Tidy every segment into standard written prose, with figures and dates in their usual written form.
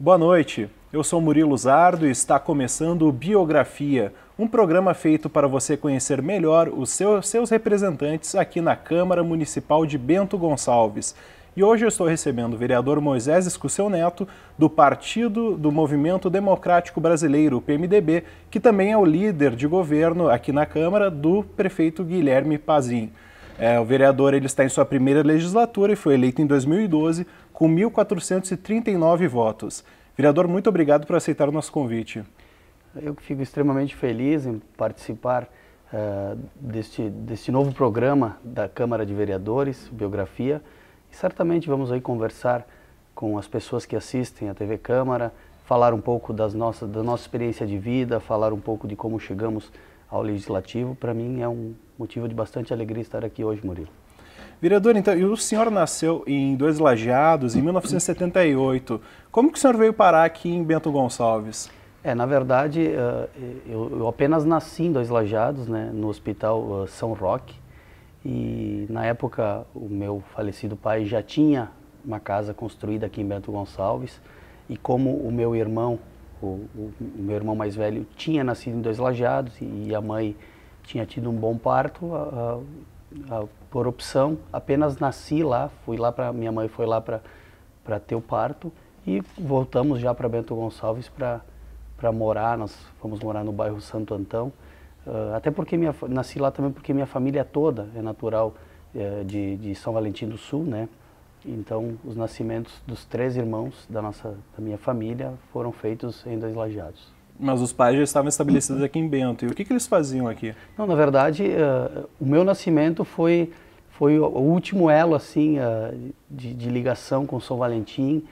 Boa noite, eu sou Murilo Zardo e está começando o Biografia, um programa feito para você conhecer melhor os seus representantes aqui na Câmara Municipal de Bento Gonçalves. E hoje eu estou recebendo o vereador Moisés Escuceu Neto, do Partido do Movimento Democrático Brasileiro, o PMDB, que também é o líder de governo aqui na Câmara do prefeito Guilherme Pazin. O vereador ele está em sua primeira legislatura e foi eleito em 2012 com 1.439 votos. Vereador, muito obrigado por aceitar o nosso convite. Eu que fico extremamente feliz em participar deste novo programa da Câmara de Vereadores, Biografia. E certamente vamos aí conversar com as pessoas que assistem à TV Câmara, falar um pouco da nossa experiência de vida, falar um pouco de como chegamos ao Legislativo. Para mim é um motivo de bastante alegria estar aqui hoje, Murilo. Vereador, então, e o senhor nasceu em Dois Lajeados, em 1978. Como que o senhor veio parar aqui em Bento Gonçalves? Na verdade, eu apenas nasci em Dois Lajeados, né, no Hospital São Roque. E na época o meu falecido pai já tinha uma casa construída aqui em Bento Gonçalves. E como o meu irmão, o meu irmão mais velho, tinha nascido em Dois Lajeados e a mãe tinha tido um bom parto, por opção, apenas nasci lá, minha mãe foi lá para ter o parto e voltamos já para Bento Gonçalves para morar. Nós fomos morar no bairro Santo Antão, até porque nasci lá também porque minha família toda é natural de São Valentim do Sul, né? Então os nascimentos dos 3 irmãos da minha família foram feitos em Dois Lajeados. Mas os pais já estavam estabelecidos aqui em Bento. E o que eles faziam aqui? Não, na verdade, o meu nascimento foi o último elo assim, de ligação com São Valentim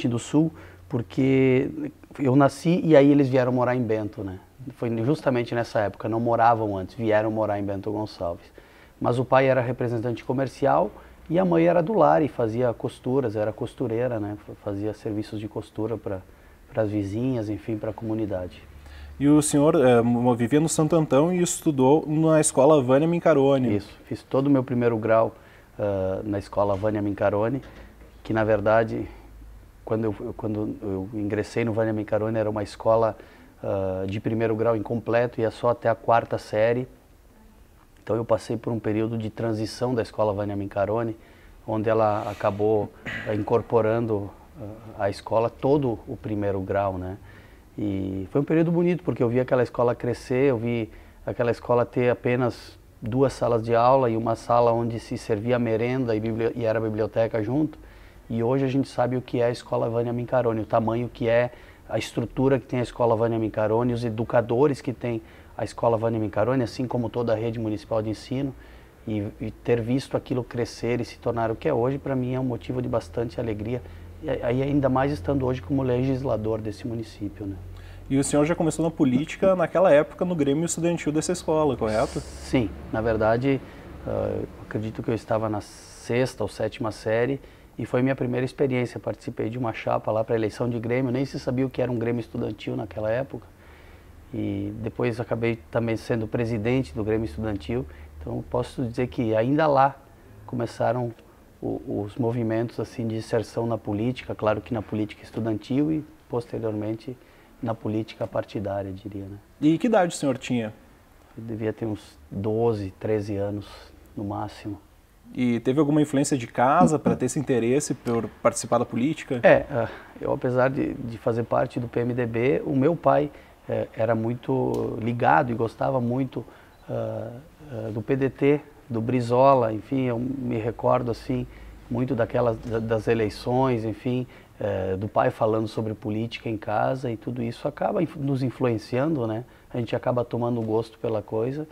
do Sul, porque eu nasci e aí eles vieram morar em Bento, né? Foi justamente nessa época, não moravam antes, vieram morar em Bento Gonçalves. Mas o pai era representante comercial e a mãe era do lar e fazia costuras, era costureira, né? Fazia serviços de costura para as vizinhas, enfim, para a comunidade. E o senhor vivia no Santo Antão e estudou na escola Vânia Mincarone. Isso, fiz todo o meu primeiro grau na escola Vânia Mincarone, que na verdade, quando eu ingressei no Vânia Mincarone, era uma escola de primeiro grau incompleto, ia só até a 4ª série. Então eu passei por um período de transição da escola Vânia Mincarone, onde ela acabou incorporando a escola todo o primeiro grau, né? E foi um período bonito, porque eu vi aquela escola crescer, eu vi aquela escola ter apenas 2 salas de aula e uma sala onde se servia merenda e era biblioteca junto. E hoje a gente sabe o que é a escola Vânia Mincarone, o tamanho que é, a estrutura que tem a escola Vânia Mincarone, os educadores que tem a escola Vânia Mincarone, assim como toda a rede municipal de ensino. E ter visto aquilo crescer e se tornar o que é hoje, para mim é um motivo de bastante alegria. E ainda mais estando hoje como legislador desse município, né? E o senhor já começou na política naquela época no Grêmio Estudantil dessa escola, correto? Sim, na verdade, acredito que eu estava na 6ª ou 7ª série e foi minha primeira experiência. Participei de uma chapa lá para a eleição de Grêmio, nem se sabia o que era um Grêmio Estudantil naquela época. E depois acabei também sendo presidente do Grêmio Estudantil, então posso dizer que ainda lá começaram os movimentos assim de inserção na política, claro que na política estudantil e posteriormente na política partidária, diria, né? E que idade o senhor tinha? Eu devia ter uns 12, 13 anos no máximo. E teve alguma influência de casa para ter esse interesse por participar da política? Eu apesar de fazer parte do PMDB, o meu pai era muito ligado e gostava muito do PDT, do Brizola, enfim, eu me recordo assim muito das eleições, enfim, do pai falando sobre política em casa, e tudo isso acaba nos influenciando, né? A gente acaba tomando gosto pela coisa,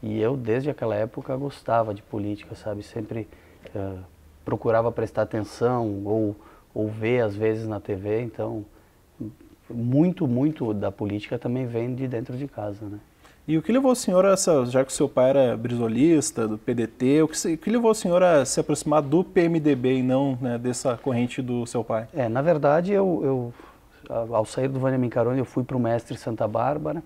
e eu desde aquela época gostava de política, sabe? Sempre procurava prestar atenção ou ver às vezes na TV, então muito da política também vem de dentro de casa, né? E o que levou o senhor já que o seu pai era brizolista, do PDT, o que levou o senhor a se aproximar do PMDB e não, né, dessa corrente do seu pai? Na verdade, ao sair do Vânia Mincarone, eu fui para o Mestre Santa Bárbara,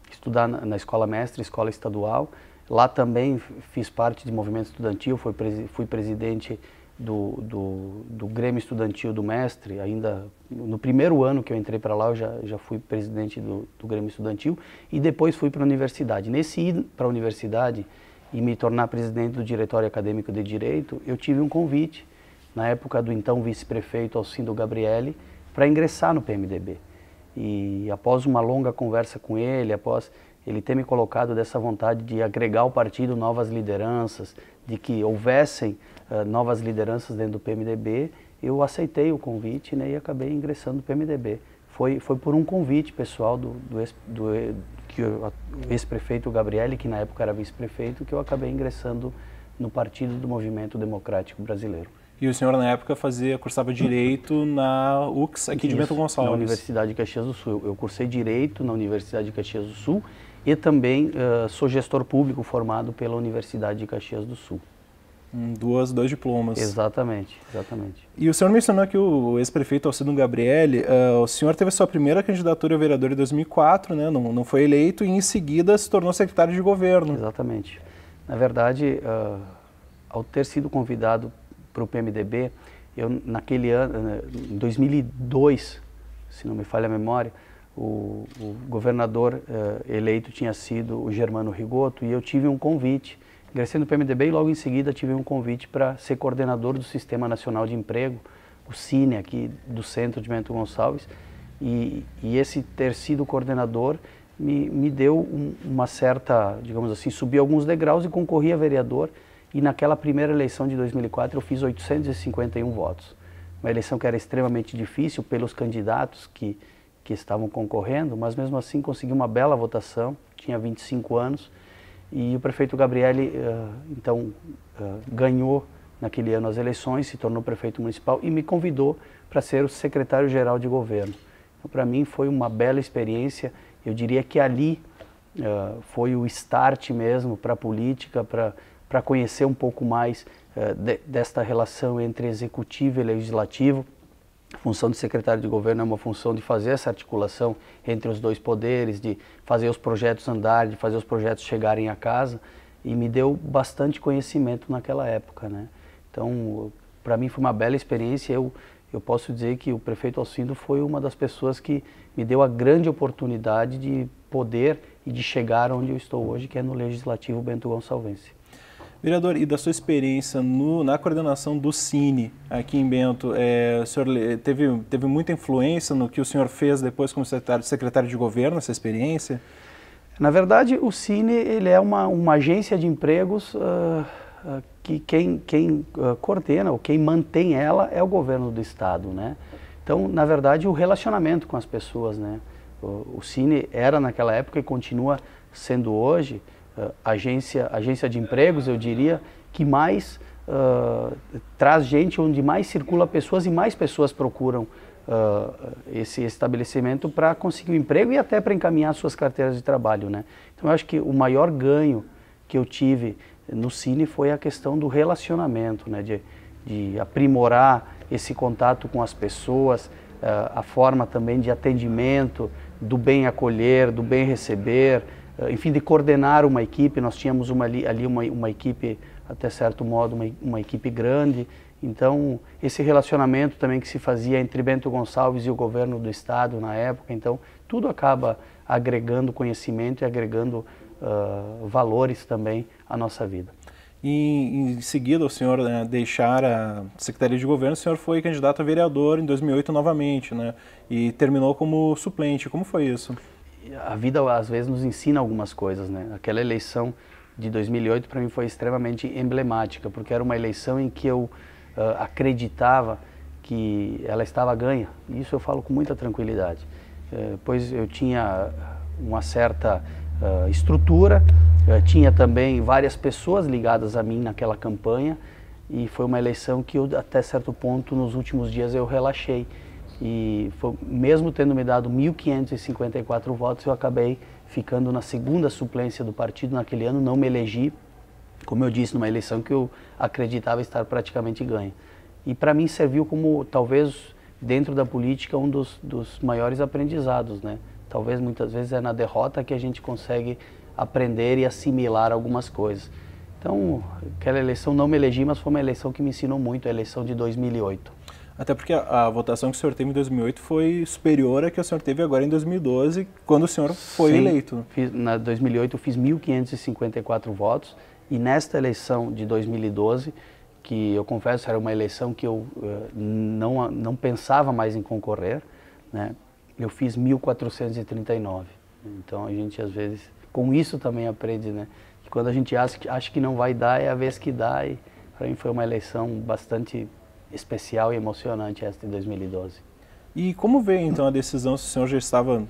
estudar na Escola Mestre, escola estadual. Lá também fiz parte de movimento estudantil, fui presidente do Grêmio Estudantil do Mestre, ainda no primeiro ano que eu entrei para lá, eu já fui presidente do Grêmio Estudantil e depois fui para a universidade. Nesse ir para a universidade e me tornar presidente do Diretório Acadêmico de Direito, eu tive um convite, na época do então vice-prefeito Alcindo Gabrielli, para ingressar no PMDB. E após uma longa conversa com ele, após ele ter me colocado dessa vontade de agregar ao partido novas lideranças, de que houvessem novas lideranças dentro do PMDB, eu aceitei o convite, né, e acabei ingressando no PMDB. Foi por um convite pessoal do ex-prefeito Gabrielli, que na época era vice-prefeito, que eu acabei ingressando no Partido do Movimento Democrático Brasileiro. E o senhor, na época, cursava Direito na UX, aqui de Bento Gonçalves. Na Universidade de Caxias do Sul. Eu cursei Direito na Universidade de Caxias do Sul e também sou gestor público formado pela Universidade de Caxias do Sul. Dois diplomas. Exatamente, exatamente. E o senhor mencionou que o ex-prefeito Alcindo Gabrielli, o senhor teve sua primeira candidatura a vereador em 2004, né? Não foi eleito e em seguida se tornou secretário de governo. Exatamente. Na verdade, ao ter sido convidado para o PMDB, eu naquele ano, em 2002, se não me falha a memória, o governador eleito tinha sido o Germano Rigoto e eu tive um convite. Ingressei no PMDB e logo em seguida tive um convite para ser coordenador do Sistema Nacional de Emprego, o Cine, aqui do centro de Bento Gonçalves. E esse ter sido coordenador me deu uma certa, digamos assim, subi alguns degraus e concorri a vereador. E naquela primeira eleição de 2004 eu fiz 851 votos. Uma eleição que era extremamente difícil pelos candidatos que estavam concorrendo, mas mesmo assim consegui uma bela votação, tinha 25 anos. E o prefeito Gabrielli, ganhou naquele ano as eleições, se tornou prefeito municipal e me convidou para ser o secretário-geral de governo. Então, para mim foi uma bela experiência. Eu diria que ali foi o start mesmo para a política, para conhecer um pouco mais desta relação entre executivo e legislativo. A função de secretário de governo é uma função de fazer essa articulação entre os dois poderes, de fazer os projetos andarem, de fazer os projetos chegarem a casa, e me deu bastante conhecimento naquela época, né? Então, para mim foi uma bela experiência. Eu posso dizer que o prefeito Alcindo foi uma das pessoas que me deu a grande oportunidade de poder e de chegar onde eu estou hoje, que é no Legislativo Bento Gonçalvense. Vereador, e da sua experiência na coordenação do Cine aqui em Bento, o senhor teve muita influência no que o senhor fez depois como secretário de governo, essa experiência? Na verdade, o Cine ele é uma agência de empregos que quem coordena ou quem mantém ela é o governo do estado, né? Então, na verdade, o relacionamento com as pessoas, né? O Cine era naquela época e continua sendo hoje agência de empregos, eu diria, que mais traz gente, onde mais circula pessoas e mais pessoas procuram esse estabelecimento para conseguir um emprego e até para encaminhar suas carteiras de trabalho, né? Então eu acho que o maior ganho que eu tive no Cine foi a questão do relacionamento, né? De aprimorar esse contato com as pessoas, a forma também de atendimento, do bem acolher, do bem receber, enfim, de coordenar uma equipe. Nós tínhamos ali uma equipe, até certo modo, uma equipe grande. Então, esse relacionamento também que se fazia entre Bento Gonçalves e o governo do estado na época, então, tudo acaba agregando conhecimento e agregando valores também à nossa vida. E em seguida, o senhor deixar a Secretaria de Governo, o senhor foi candidato a vereador em 2008 novamente, né? E terminou como suplente. Como foi isso? A vida, às vezes, nos ensina algumas coisas, né? Aquela eleição de 2008, para mim, foi extremamente emblemática, porque era uma eleição em que eu acreditava que ela estava ganha. E isso eu falo com muita tranquilidade. Pois eu tinha uma certa estrutura, tinha também várias pessoas ligadas a mim naquela campanha, e foi uma eleição que eu, até certo ponto, nos últimos dias eu relaxei. E mesmo tendo me dado 1.554 votos, eu acabei ficando na segunda suplência do partido naquele ano, não me elegi, como eu disse, numa eleição que eu acreditava estar praticamente ganha. E para mim serviu como, talvez, dentro da política, um dos maiores aprendizados, né? Talvez muitas vezes é na derrota que a gente consegue aprender e assimilar algumas coisas. Então, aquela eleição não me elegi, mas foi uma eleição que me ensinou muito, a eleição de 2008. Até porque a votação que o senhor teve em 2008 foi superior à que o senhor teve agora em 2012, quando o senhor foi eleito. Na 2008 eu fiz 1.554 votos e nesta eleição de 2012, que eu confesso era uma eleição que eu não pensava mais em concorrer, né, eu fiz 1.439. Então a gente às vezes, com isso também aprende, né, que quando a gente acha que não vai dar, é a vez que dá, e para mim foi uma eleição bastante especial e emocionante esta de 2012. E como veio então a decisão, se o senhor já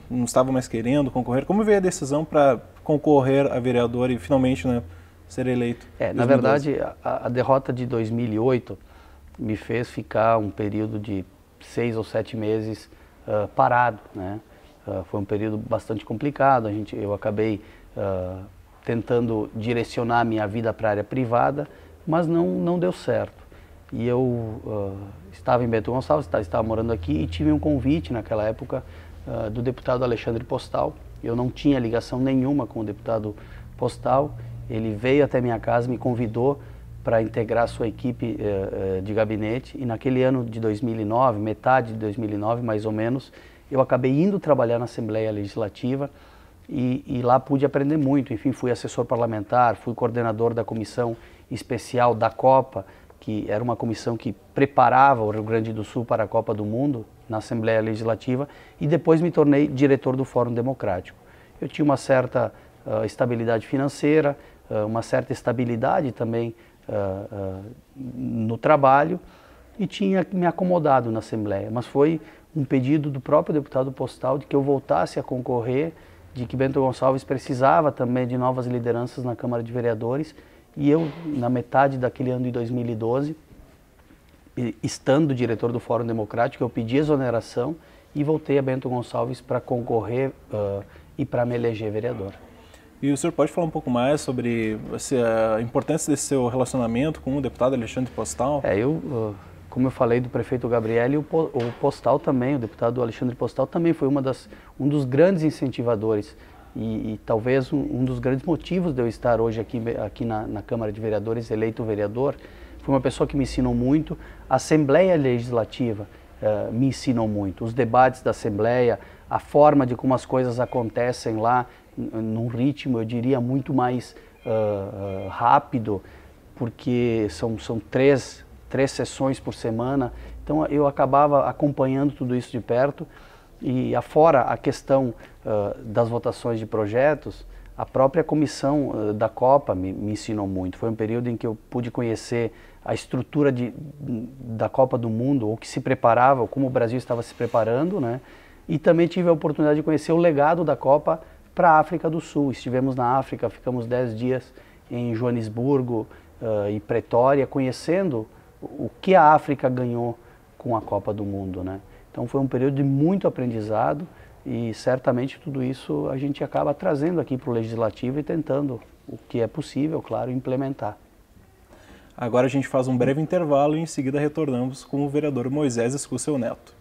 não estava mais querendo concorrer, como veio a decisão para concorrer a vereador e finalmente, né, ser eleito? Na verdade, a derrota de 2008 me fez ficar um período de 6 ou 7 meses parado, né? Foi um período bastante complicado, eu acabei tentando direcionar minha vida para a área privada, mas não deu certo. E eu estava em Bento Gonçalves, estava morando aqui e tive um convite naquela época do deputado Alexandre Postal. Eu não tinha ligação nenhuma com o deputado Postal. Ele veio até minha casa, me convidou para integrar a sua equipe de gabinete. E naquele ano de 2009, metade de 2009 mais ou menos, eu acabei indo trabalhar na Assembleia Legislativa e lá pude aprender muito. Enfim, fui assessor parlamentar, fui coordenador da comissão especial da Copa, que era uma comissão que preparava o Rio Grande do Sul para a Copa do Mundo na Assembleia Legislativa, e depois me tornei diretor do Fórum Democrático. Eu tinha uma certa estabilidade financeira, uma certa estabilidade também no trabalho, e tinha me acomodado na Assembleia, mas foi um pedido do próprio deputado Postal de que eu voltasse a concorrer, de que Bento Gonçalves precisava também de novas lideranças na Câmara de Vereadores. E eu, na metade daquele ano de 2012, estando diretor do Fórum Democrático, eu pedi exoneração e voltei a Bento Gonçalves para concorrer e para me eleger vereador. E o senhor pode falar um pouco mais sobre a importância desse seu relacionamento com o deputado Alexandre Postal? Como eu falei do prefeito Gabrielli, o Postal também, o deputado Alexandre Postal também foi um dos grandes incentivadores e talvez um dos grandes motivos de eu estar hoje aqui na Câmara de Vereadores, eleito vereador. Foi uma pessoa que me ensinou muito. A Assembleia Legislativa me ensinou muito. Os debates da Assembleia, a forma de como as coisas acontecem lá, num ritmo, eu diria, muito mais rápido, porque são três sessões por semana. Então eu acabava acompanhando tudo isso de perto. E afora a questão das votações de projetos, a própria comissão da Copa me ensinou muito. Foi um período em que eu pude conhecer a estrutura da Copa do Mundo, o que se preparava, como o Brasil estava se preparando, né? E também tive a oportunidade de conhecer o legado da Copa para a África do Sul. Estivemos na África, ficamos 10 dias em Joanesburgo e Pretória, conhecendo o que a África ganhou com a Copa do Mundo, né? Então foi um período de muito aprendizado e certamente tudo isso a gente acaba trazendo aqui para o Legislativo e tentando, o que é possível, claro, implementar. Agora a gente faz um breve intervalo e em seguida retornamos com o vereador Moisés Escucel Neto.